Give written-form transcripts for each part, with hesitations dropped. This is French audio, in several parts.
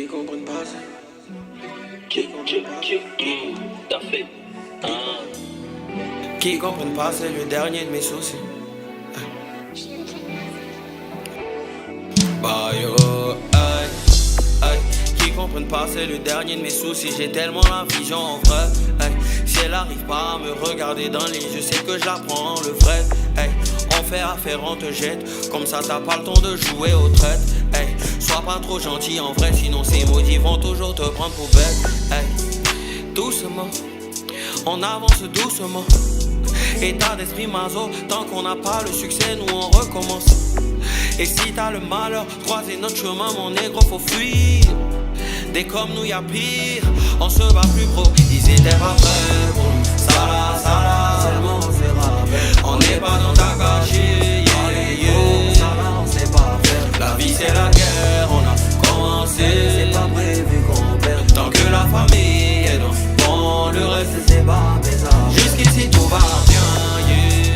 Qui comprennent pas ça? T'as fait. Qui comprennent pas, c'est le dernier de mes soucis. Bah yo, aïe, aïe. Qui comprennent pas, c'est le dernier de mes soucis. J'ai tellement la vision en vrai, aïe. Si elle arrive pas à me regarder dans les yeux, je sais que je la prends le vrai, aïe. On fait affaire, on te jette. Comme ça t'as pas le temps de jouer aux traites, aïe. Sois pas trop gentil en vrai, sinon ces maudits vont toujours te prendre pour bête, aïe. Doucement, on avance doucement. État d'esprit maso, tant qu'on n'a pas le succès, nous on recommence. Et si t'as le malheur, croiser notre chemin, mon négro, faut fuir. Des comme nous y'a pire, on se bat plus gros. Ils étaient pas prêts pour nous. Ça là, seulement on se rappelle. On n'est pas dans ta gâchis, ça là on sait pas faire. La vie c'est la guerre, on a commencé. C'est pas prévu qu'on perde. Tant que la famille est dans bon, le reste c'est pas bizarre. Jusqu'ici tout va bien, yeah.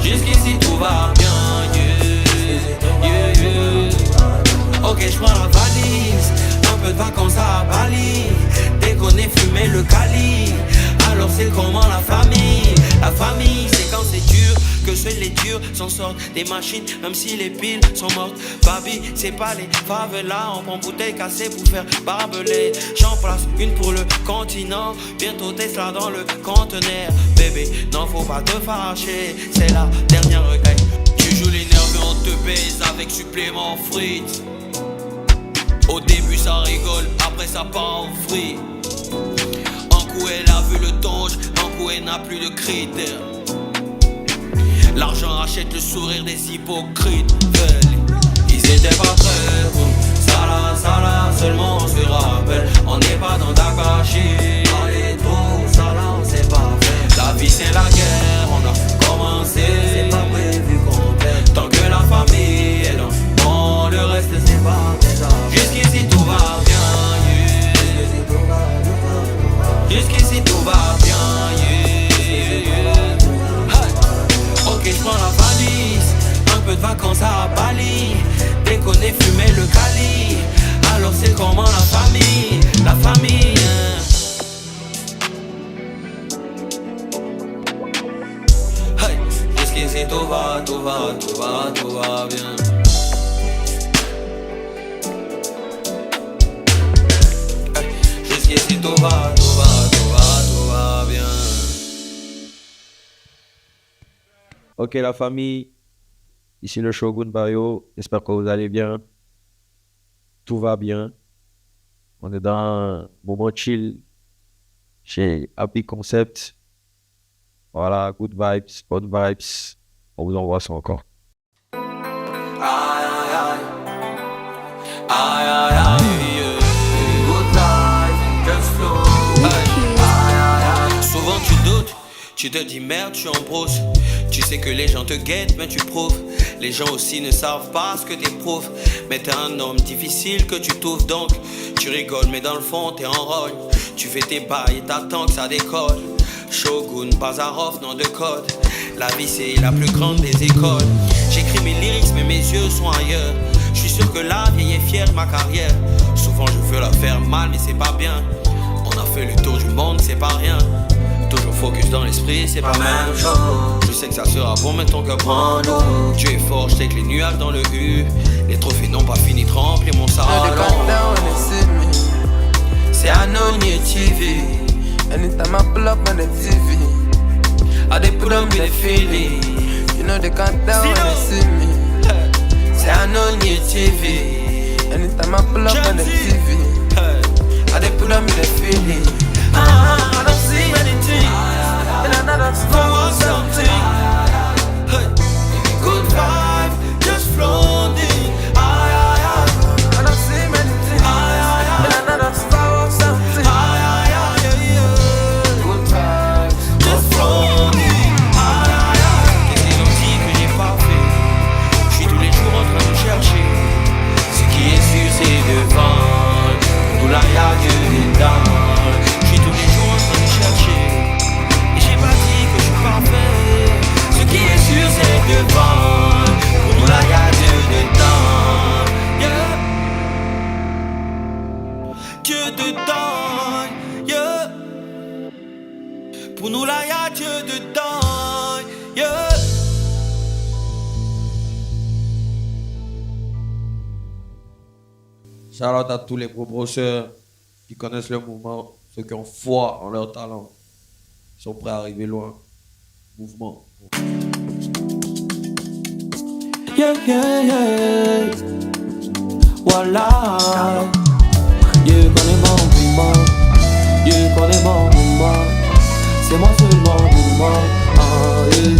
Jusqu'ici tout va bien, yeah, yeah, yeah. Ok, j'prends la valise, un peu de vacances à Bali. Déconner, fumer le Cali. Alors c'est comment la famille? La famille, c'est quand c'est dur que seuls les durs s'en sortent. Des machines, même si les piles sont mortes. Baby, c'est pas les favelas. On prend bouteille cassée pour faire barbelé. J'en place une pour le continent. Bientôt Tesla dans le conteneur. Bébé, non faut pas te fâcher. C'est la dernière recueil. Tu joues les nerfs, on te baise avec supplément frites. Au début ça rigole, après ça part en free. Un coup elle a vu le danger, un coup elle n'a plus de critères. L'argent rachète le sourire des hypocrites. Ils étaient pas prêts pour nous. Ça là, seulement on se rappelle. On n'est pas dans Dakashi. Allez trop, ça là on sait pas faire. La vie c'est la guerre, on a commencé. C'est pas prévu qu'on perd. Tant que la famille est dans bon, le reste c'est pas bizarre. Jusqu'ici tout va bien, yeah. Jusqu'ici tout va bien, yeah, yeah. Ok, j'prends la valise, un peu de vacances à Bali. Déconner, fumer le Cali. Alors c'est comment la famille? La famille, hein. Hey, jusqu'ici tout va bien. Jusqu'ici tout va bien. Ok la famille, ici le Shogun Bayo, j'espère que vous allez bien. Tout va bien. On est dans un moment chill chez Happy Concept. Voilà, good vibes, bonnes vibes. On vous envoie ça encore. Souvent tu doutes, tu te dis merde, je suis en brousse. Tu sais que les gens te guettent, mais tu prouves. Les gens aussi ne savent pas ce que t'éprouves. Mais t'es un homme difficile que tu trouves. Donc tu rigoles, mais dans le fond t'es en rogne. Tu fais tes bails et t'attends que ça décolle. Shogun, Bazarov, nom de code. La vie c'est la plus grande des écoles. J'écris mes lyrics mais mes yeux sont ailleurs. Je suis sûr que la vieille est fière de ma carrière. Souvent je veux la faire mal mais c'est pas bien. On a fait le tour du monde, c'est pas rien. Toujours focus dans l'esprit, c'est pas même chose. Je sais que ça sera bon, mais ton cœur prend l'eau. Dieu est fort, je sais que les nuages dans le U. Les trophées n'ont pas fini de remplir mon salon. Say I know new TV. Anytime I pull up on the TV, I they put on me the feeling. You know they can't tell when they see me. Say I know new TV. Anytime I pull up on the TV, I they put on me the feeling. I don't see anything, and I know that's for something. Good vibe, just floating. I don't see anything, and I know that's for something. Good vibes, just floating. Qu'est-ce qu'ils ont dit que j'ai pas fait? Je suis tous les jours en train de chercher. Ce qui est sûr c'est devant. Tout là y'a que des dents. Je suis tous les jours en train de chercher. Pour nous là y'a Dieu dedans, yeah. Shout out à tous les pro-brosseurs qui connaissent le mouvement, ceux qui ont foi en leur talent, qui sont prêts à arriver loin. Mouvement. Yeah, yeah, yeah. Voilà. Yeah, connais mon mouvement. Yeah, connais mon mouvement. C'est moi seulement mouvement. Yeah.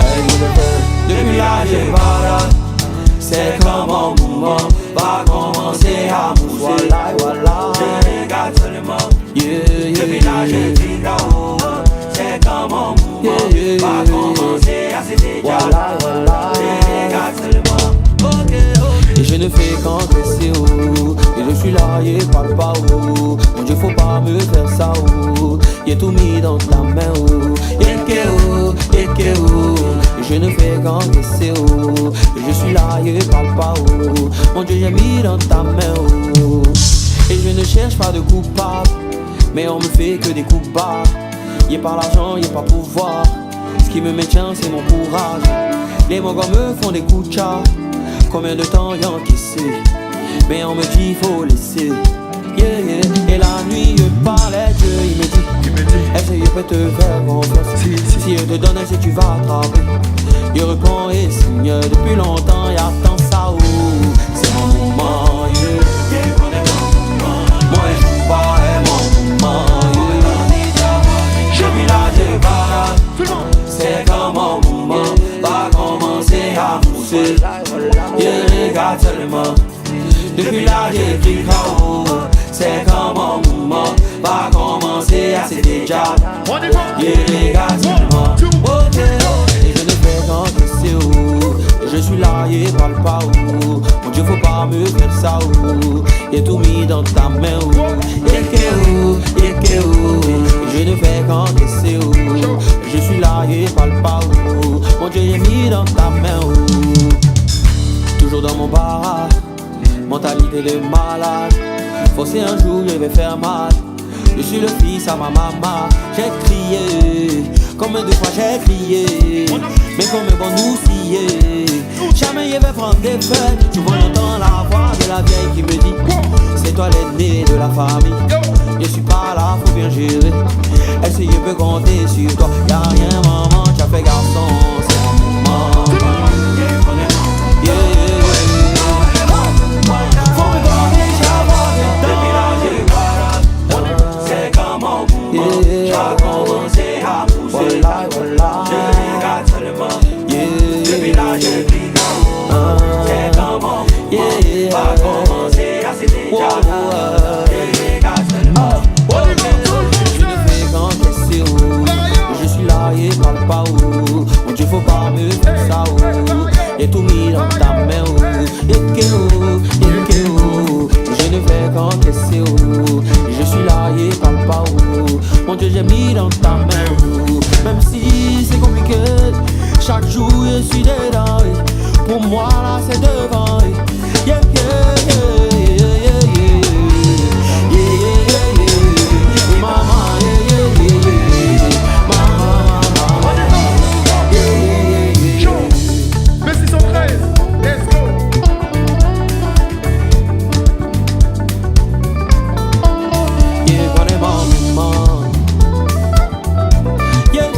Hey, je le fais. Depuis là, j'ai pas là. C'est comme mon mouvement va commencer à mousser. Voilà. Je regarde seulement. Yeah, yeah. Depuis là, j'ai dit là-haut. C'est comme mon mouvement va commencer à se déjà. Voilà. Je regarde seulement. Et je ne fais qu'encaisser, oh. Et je suis là, y'a pas le pas, oh. Mon Dieu, faut pas me faire ça, oh. Y'a tout mis dans ta main, oh. Y'a oh, y'a oh. Et je ne fais qu'encaisser, oh. Et je suis là, y'a pas le pas, oh. Mon Dieu, j'ai mis dans ta main, oh. Et je ne cherche pas de coupable, mais on me fait que des coups bas. Y'a pas l'argent, y'a pas pouvoir. Ce qui me maintient, c'est mon courage. Les mogos me font des coups de chat. Combien de temps j'ai encaissé, mais on me dit faut laisser. Yeah, yeah. Et la nuit je parle à Dieu, il me dit est-ce que je peux te faire confiance? Si je te donne, est-ce que tu vas attraper? Je réponds et signe, depuis longtemps j'attends ça, oh. C'est mon moment, yeah. Moi je joue pas et mon moment, yeah. Je vis là, je parle. C'est comme mon moment va commencer à mousser. Je regarde seulement. Depuis là j'écris KO. C'est comme mon mouvement va commencer à se déjà. Je regarde seulement. Et je ne fais qu'encaisser, oh. Je suis là, y'a pas le pas, oh. Mon Dieu, faut pas me faire ça, oh. Y'a tout mis dans ta main, oh. Y'a oh. Je ne fais qu'encaisser, oh. Je suis là, y'a pas le pas, oh. Mon Dieu, j'ai mis dans ta main, oh. Toujours dans mon bar, mentalité de malade. Forcé un jour, je vais faire mal. Je suis le fils à ma maman. J'ai crié, combien de fois j'ai crié, mais comme bon nous scier. Jamais je vais prendre des fêtes. Souvent j'entends la voix de la vieille qui me dit c'est toi l'aîné de la famille. Je suis pas là, faut bien gérer. Est-ce que je peux compter sur toi? Y'a rien maman, tu as fait garçon. C'est mon moment. Yeah. Faut me donner, j'avoir des temps. C'est comme un mouvement, j'ai commencé à pousser. Je regarde seulement. Depuis là j'ai pris là-haut. C'est comme un mouvement va commencer à se déjà. Je regarde seulement. Je ne fais qu'encaisser, oh. Je suis là et parle pas, oh. Mon Dieu, faut pas me faire ça, oh. Y'a tout mis dans ta main, oh. Y'a oh. Je ne fais qu'encaisser, oh. Je suis là et parle pas, oh. Mon Dieu, j'ai mis dans ta main, oh. Même si c'est compliqué, chaque jour je suis dedans, eh. Pour moi là c'est devant, eh. Yeah. Maman, Messi 113, let's go. Yeah, connais mon maman. Yeah.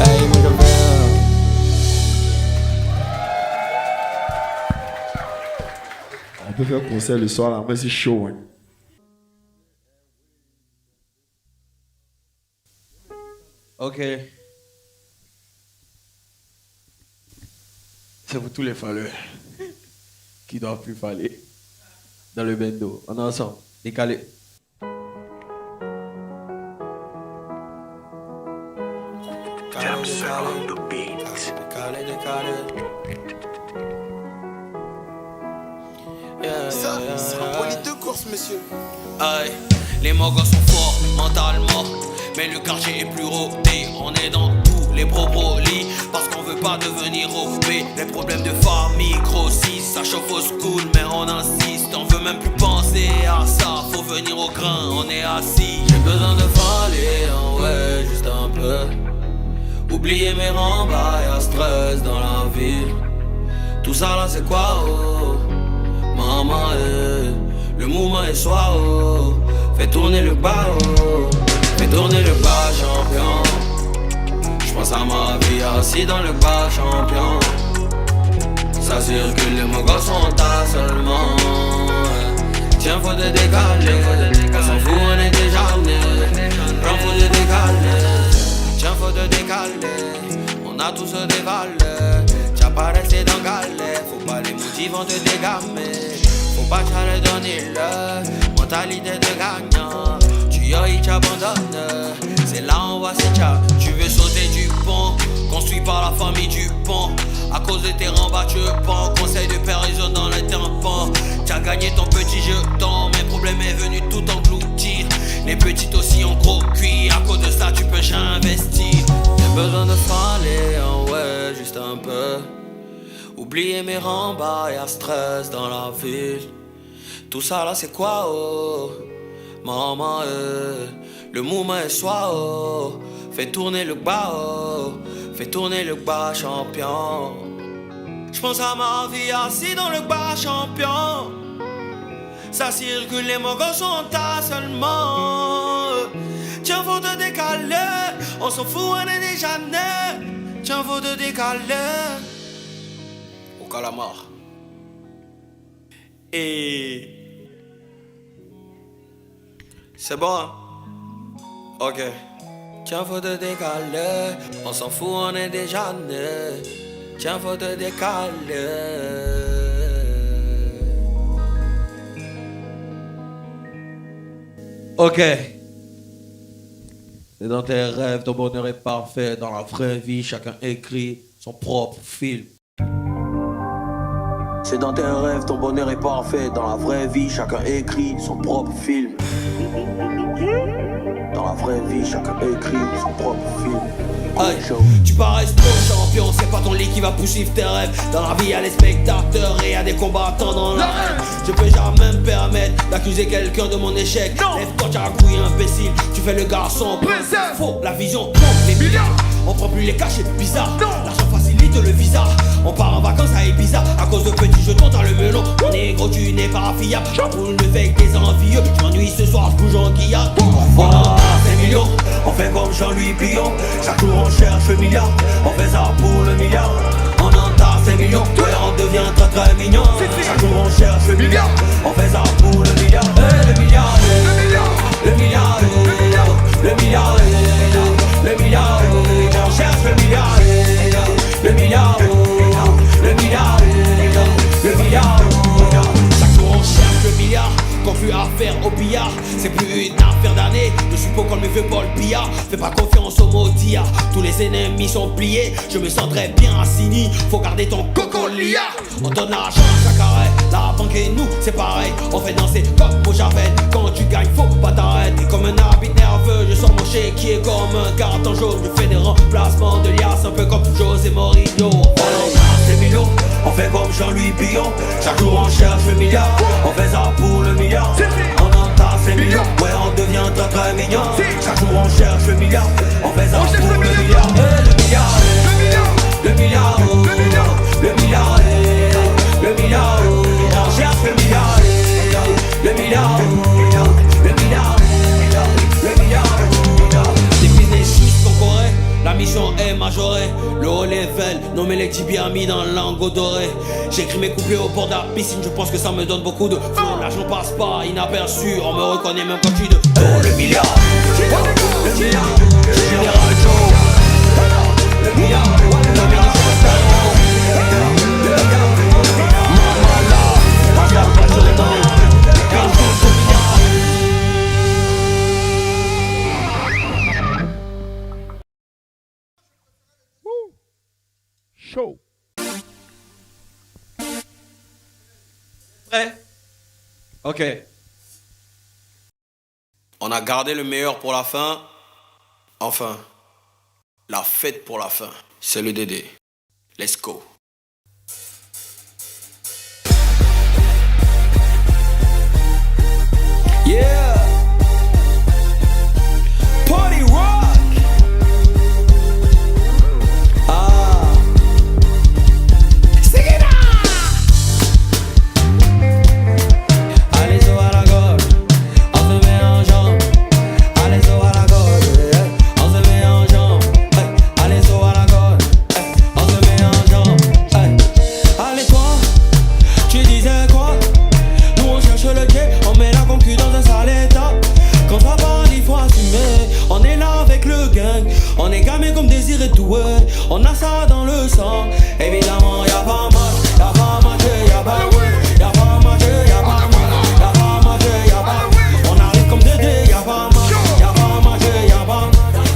Hey, moi je vais. On peut faire un concert le soir là, mais c'est chaud, hein. Ok. C'est pour tous les falleurs qui doivent plus faller dans le bendo. On est ensemble. Décalé. Ça, c'est un poids de course, monsieur. Aïe, les mogos sont forts mentalement, mais le quartier est plus rodé. On est dans tous les brolis. Parce qu'on veut pas devenir OP. Les problèmes de famille grossissent, ça chauffe au school, mais on insiste. On veut même plus penser à ça, faut venir au grain, on est assis. J'ai besoin de faller, ouais, juste un peu. Oublier mes rembarts, y'a stress dans la ville. Tout ça là c'est quoi, oh maman, le mouvement est soir, oh. Fais tourner le bas, oh. Fais tourner le bas, champion. J'pense à ma vie assis dans le bas, champion. Ça circule, les mogos sont à seulement. Tiens, faut te décaler. On s'en fout, on est déjà né. Prends, faut te décaler. Tiens, faut te décaler. On a tous des valeurs. T'as pas resté dans galère. Faut pas les motifs, on te dégamer. Faut pas t'aller donner l'heure. Mentalité de gagnant. Tu y il t'abandonne. C'est là on voit si tu veux sauter du pont. Construit par la famille du pont. À cause de tes rembats, tu pends. Conseil de périson dans les tympans. T'as gagné ton petit jeton. Mes problèmes est venu tout engloutir. Les petites aussi ont gros cuit. À cause de ça, tu peux investir. J'ai besoin de faller, ouais, juste un peu. Oublier mes rembats, y'a stress dans la ville. Tout ça là, c'est quoi, oh maman, le mouvement est soir, oh. Fais tourner le bas, oh. Fais tourner le bas, champion. J'pense à ma vie assis dans le bas, champion. Ça circule, les mogos sont à seulement. Tiens, faut te décaler. On s'en fout, on est déjà né. Tiens, faut te décaler. Au calamar. Et... c'est bon, hein? Ok. Tiens, faut te décaler. On s'en fout, on est déjà né. Tiens, faut te décaler. Ok. C'est dans tes rêves, ton bonheur est parfait. Dans la vraie vie, chacun écrit son propre film. C'est dans tes rêves, ton bonheur est parfait. Dans la vraie vie, chacun écrit son propre film. Dans la vraie vie, chacun écrit son propre film. Hey, tu parais trop champion, c'est pas ton lit qui va poursuivre tes rêves. Dans la vie y'a les spectateurs et y'a des combattants dans la rêve. Je peux jamais me permettre d'accuser quelqu'un de mon échec. Lève-toi, t'as un couille imbécile, tu fais le garçon. Faux, la vision, non, les milliards. On prend plus les cachets bizarres. L'argent facilite le visa. On part en vacances à Ibiza. À cause de petits jetons, t'as le melon. Mon négro, tu n'es pas fiable. J'enroule le fake des envieux. J'm'ennuie ce soir, j'bouge en guillard. On a 5 millions, on fait comme Jean-Louis Pillon. Chaque jour on cherche le milliard. On fait ça pour le milliard. On entasse 5 millions, ouais, on devient très très mignon. Chaque jour on cherche le milliard. On fait ça pour le milliard. Le milliard, le milliard, le milliard, le milliard, le milliard. On cherche le milliard, le milliard, le milliard, le milliard. Chaque jour on cherche le milliard. Quand plus affaire au billard, c'est plus une affaire d'année. Je suis pas comme le vieux Paul Billard. Fais pas confiance au maudillard. Tous les ennemis sont pliés. Je me sens très bien assigné. Faut garder ton coco liard. On donne l'argent à chaque arrêt. La banque et nous, c'est pareil. On fait danser comme au Javel. Quand tu gagnes, faut pas t'arrêter. Comme un habit nerveux, je sors mon chéquier comme un carton jaune. Je fais des remplacements de liasses, un peu comme José Mourinho. On fait comme Jean-Louis Pillon. Chaque jour on cherche le milliard. On fait ça pour le milliard. On entasse les millions. Ouais, on devient très très mignon. Chaque jour on cherche le milliard. On fait ça pour le milliard. Le milliard, le milliard, le milliard, le milliard, le milliard. On cherche le milliard. Le milliard, le milliard, le milliard. Des business en Corée. La mission est majorée, le haut level, nommé les tibias mis dans l'angle doré. J'écris mes couplets au bord de la piscine, je pense que ça me donne beaucoup de flow. L'argent passe pas inaperçu, on me reconnaît même quand je suis de le milliard, le milliard, le général Joe. Le milliard, le milliard, maman là, pas la place sur les dents. Chaud. Prêt? Ok. On a gardé le meilleur pour la fin. Enfin. La fête pour la fin, c'est le Dédé. Let's go. Yeah. Party rock. Ah. Sing it out. Allez au à la gauche, on se met en jambe. Allez au à la gauche, on se met en jambe. Allez au à la gauche, on se met en jambe. Allez toi, tu disais quoi? Nous on cherche le quai, on met la concu dans un sale état. Quand ça parle il faut assumer. On est là avec le gang, on est gamé comme désir et tout. On a ça dans le sang. Évidemment y'a pas match, y'a pas match, y'a pas y'a pas match, y'a pas match, y'a pas match, y'a pas. On arrive comme Dédé, y'a pas match, y'a pas match, y'a pas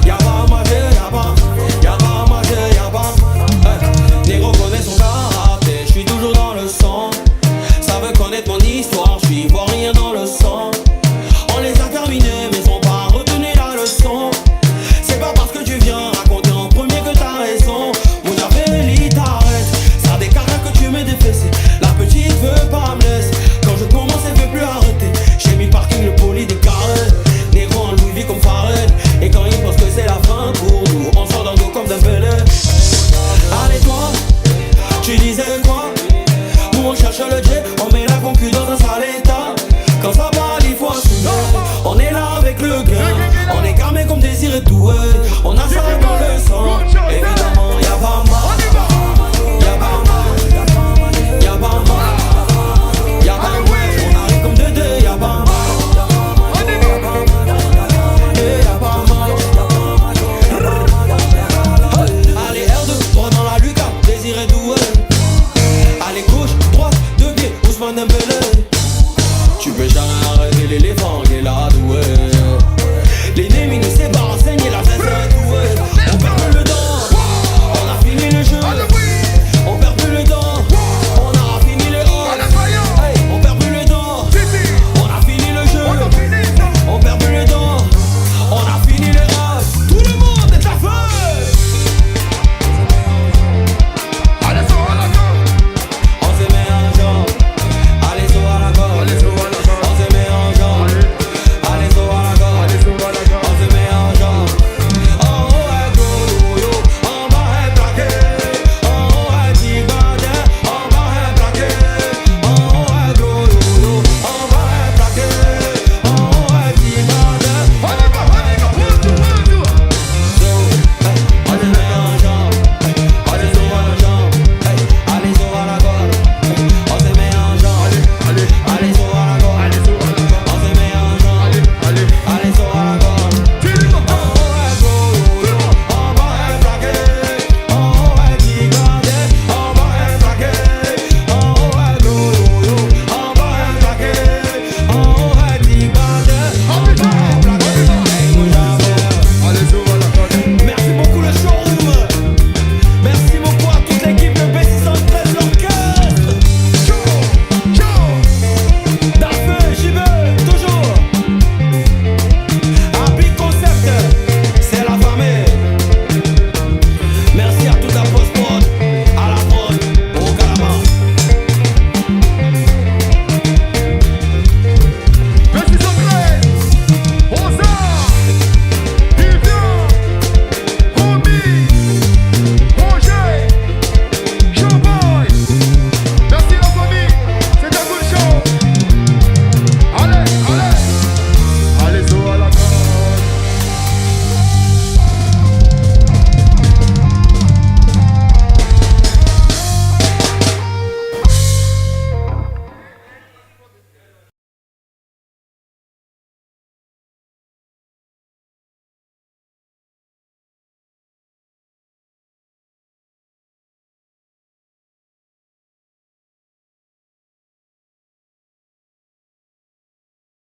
y'a pas match, y'a pas y'a pas match, y'a pas. Négro connaît son karaté, j'suis toujours dans le sang. Ça veut connaître mon histoire, j'suis ivoirien dans le sang. On les a terminés mais ont pas retenu la leçon. C'est pas parce que tu viens raconter en premier que t'as raison. Mon Javelli t'arrête, ça décarre que tu me défaisses. La petite veut pas me laisser, quand je commence elle veut plus arrêter. J'ai mis parking le poli des carrés, négro en Louis V comme Farrell. Et quand ils pensent que c'est la fin pour nous, on sort d'un go comme d'un Pelé. Allez toi, tu disais quoi? Nous on cherche le jet, on met la concu dans un sale état. Quand ça parle il faut assumer. On est là avec le gain, on est gamé comme désir et tout. On a ça dans